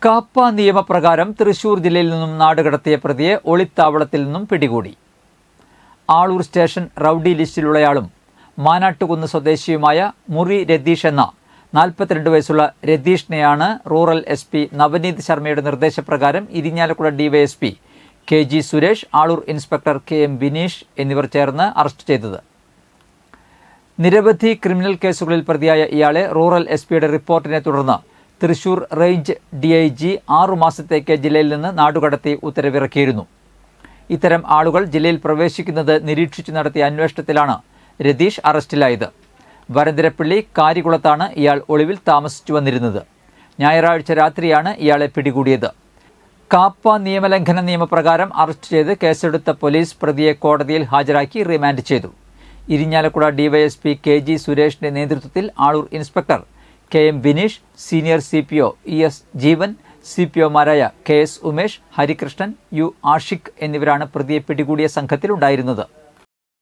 കാപ്പ നിയമപ്രകാരം തൃശൂർ ജില്ലയിൽ നിന്നും നാടുകടത്തിയ പ്രതിയെ ഒളിത്താവളത്തിൽ നിന്നും പിടികൂടി. ആളൂർ സ്റ്റേഷൻ റൌഡി ലിസ്റ്റിലുള്ളയാളും മാനാട്ടുകുന്ന് സ്വദേശിയുമായ മുറി രതീഷ് എന്ന 42 വയസ്സുള്ള രതീഷിനെയാണ് റൂറൽ SP നവനീത് ശർമ്മയുടെ നിർദ്ദേശപ്രകാരം Irinjalakuda DYSP KG Suresh, Aloor inspector KM Bineesh എന്നിവർ ചേർന്ന് അറസ്റ്റ് ചെയ്തത്. നിരവധി ക്രിമിനൽ കേസുകളിൽ പ്രതിയായ ഇയാളെ റൂറൽ SPയുടെ റിപ്പോർട്ടിനെ തുടർന്ന് തൃശൂർ റേഞ്ച് DIG 6 മാസത്തേക്ക് ജില്ലയിൽ നിന്ന് നാടുകടത്തി ഉത്തരവിറക്കിയിരുന്നു. ഇത്തരം ആളുകൾ ജില്ലയിൽ പ്രവേശിക്കുന്നത് നിരീക്ഷിച്ചു നടത്തിയ അന്വേഷണത്തിലാണ് രതീഷ് അറസ്റ്റിലായത്. വരന്തരപ്പള്ളി കാരികുളത്താണ് ഇയാൾ ഒളിവിൽ താമസിച്ചു വന്നിരുന്നത്. ഞായറാഴ്ച രാത്രിയാണ് ഇയാളെ പിടികൂടിയത്. കാപ്പ നിയമലംഘന നിയമപ്രകാരം അറസ്റ്റ് ചെയ്ത് കേസെടുത്ത പോലീസ് പ്രതിയെ കോടതിയിൽ ഹാജരാക്കി റിമാൻഡ് ചെയ്തു. ഇരിഞ്ഞാലക്കുട DYSP KG സുരേഷിന്റെ നേതൃത്വത്തിൽ Aloor inspector KM Bineesh, senior CPO ES ജീവൻ, CPOമാരായ KS ഉമേഷ്, ഹരികൃഷ്ണൻ, U ആഷിഖ് എന്നിവരാണ് പ്രതിയെ പിടികൂടിയ സംഘത്തിലുണ്ടായിരുന്നത്.